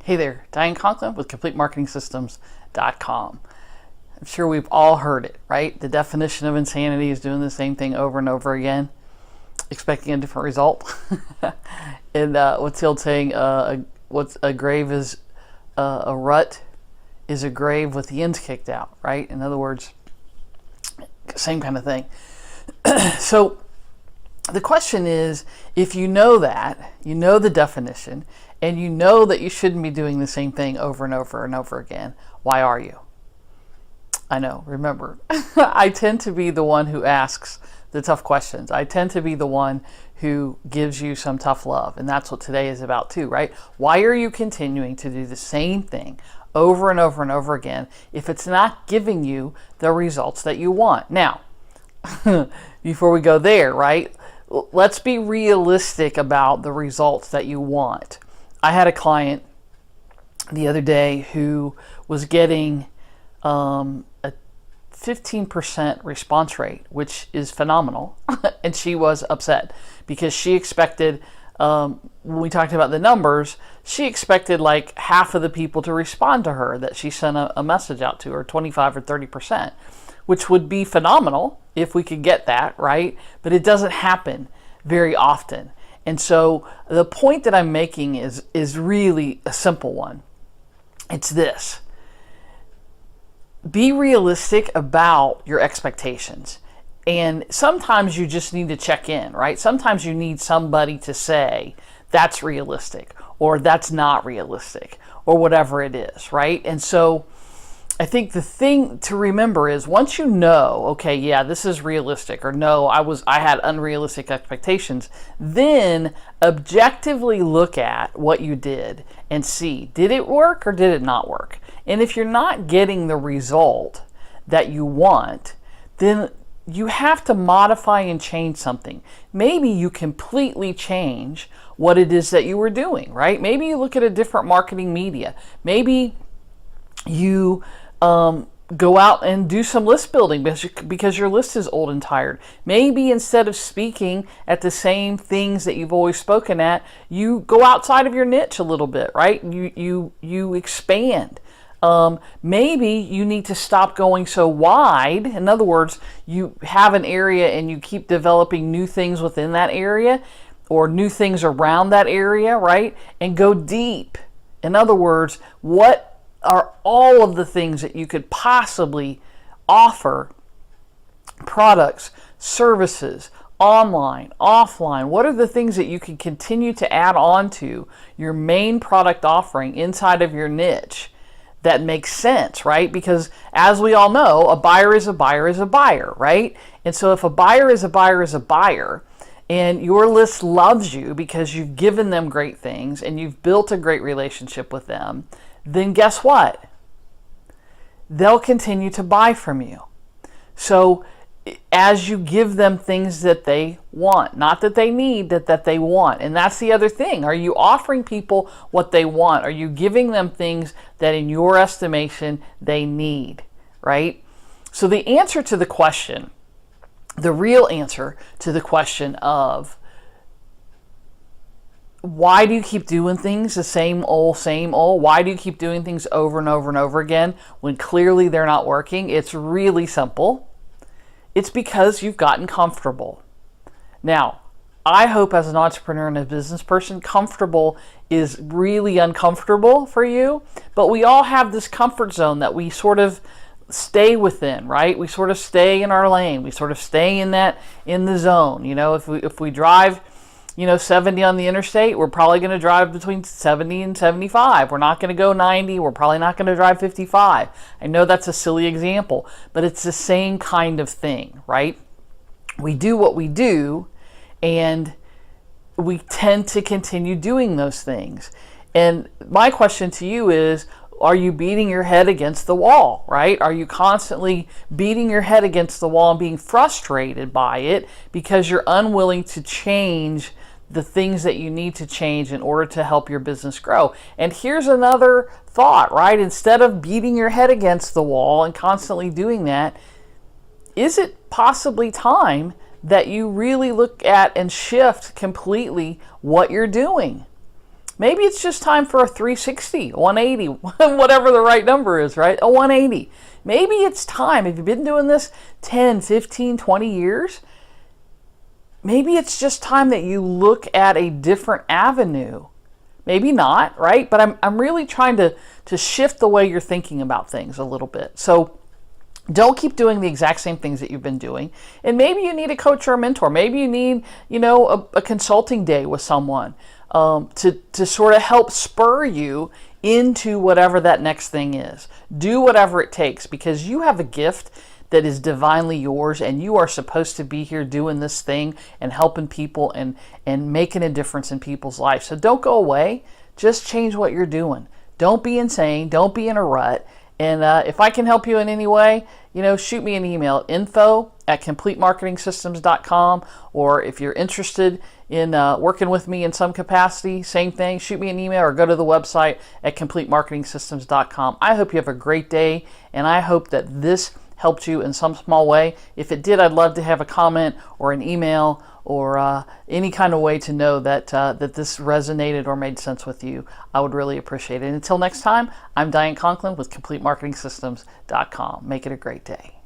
Hey there, Diane Conklin with CompleteMarketingSystems.com. I'm sure we've all heard it, right? The definition of insanity is doing the same thing over and over again, expecting a different result. And what's the old saying? What's a grave is a rut is a grave with the ends kicked out, right? In other words, same kind of thing. So the question is, if you know that, you know the definition, and you know that you shouldn't be doing the same thing over and over and over again, why are you? I know, remember, I tend to be the one who asks the tough questions. I tend to be the one who gives you some tough love, and that's what today is about too, right? Why are you continuing to do the same thing over and over and over again if it's not giving you the results that you want? Now, before we go there, right, let's be realistic about the results that you want. I had a client the other day who was getting a 15% response rate, which is phenomenal, and she was upset because she expected, when we talked about the numbers, she expected like half of the people to respond to her that she sent a message out to, or 25 or 30%, which would be phenomenal if we could get that, right? But it doesn't happen very often. And so the point that I'm making is really a simple one. It's this. Be realistic about your expectations. And sometimes you just need to check in, right? Sometimes you need somebody to say, that's realistic, or that's not realistic, or whatever it is, right? And so I think the thing to remember is, once you know, okay, yeah, this is realistic, or no, I had unrealistic expectations, then objectively look at what you did and see, did it work or did it not work? And if you're not getting the result that you want, then you have to modify and change something. Maybe you completely change what it is that you were doing, right? Maybe you look at a different marketing media. Maybe you go out and do some list building because your list is old and tired. Maybe instead of speaking at the same things that you've always spoken at, you go outside of your niche a little bit, right? You expand. Maybe you need to stop going so wide. In other words, you have an area and you keep developing new things within that area, or new things around that area, right? And go deep. In other words, what are all of the things that you could possibly offer? Products, services, online, offline. What are the things that you can continue to add on to your main product offering inside of your niche that makes sense, right? Because as we all know, a buyer is a buyer is a buyer, right? And so if a buyer is a buyer is a buyer, and your list loves you because you've given them great things and you've built a great relationship with them, then guess what? They'll continue to buy from you. So as you give them things that they want, not that they need, that they want. And that's the other thing. Are you offering people what they want? Are you giving them things that in your estimation they need, right? So the answer to the question, the real answer to the question of, why do you keep doing things the same old, same old? Why do you keep doing things over and over and over again when clearly they're not working? It's really simple. It's because you've gotten comfortable. Now, I hope as an entrepreneur and a business person, comfortable is really uncomfortable for you, but we all have this comfort zone that we sort of stay within, right? We sort of stay in our lane. We sort of stay in the zone. You know, if we drive 70 on the interstate, we're probably going to drive between 70 and 75. We're not going to go 90. We're probably not going to drive 55. I know that's a silly example, but it's the same kind of thing, right? We do what we do, and we tend to continue doing those things. And my question to you is, are you beating your head against the wall, right? Are you constantly beating your head against the wall and being frustrated by it because you're unwilling to change the things that you need to change in order to help your business grow? And here's another thought, right? Instead of beating your head against the wall and constantly doing that, is it possibly time that you really look at and shift completely what you're doing? Maybe it's just time for a 360, 180, whatever the right number is, right? A 180. Maybe it's time, if you've been doing this 10, 15, 20 years, maybe it's just time that you look at a different avenue. Maybe not, right? But I'm really trying to shift the way you're thinking about things a little bit. So don't keep doing the exact same things that you've been doing. And maybe you need a coach or a mentor. Maybe you need, a consulting day with someone to sort of help spur you into whatever that next thing is. Do whatever it takes, because you have a gift that is divinely yours, and you are supposed to be here doing this thing and helping people and making a difference in people's lives. So don't go away. Just change what you're doing. Don't be insane. Don't be in a rut. And if I can help you in any way, shoot me an email, info@completemarketingsystems.com. Or if you're interested in working with me in some capacity, same thing, shoot me an email or go to the website at completemarketingsystems.com. I hope you have a great day, and I hope that this helped you in some small way. If it did, I'd love to have a comment or an email or any kind of way to know that that this resonated or made sense with you. I would really appreciate it. And until next time, I'm Diane Conklin with CompleteMarketingSystems.com. Make it a great day.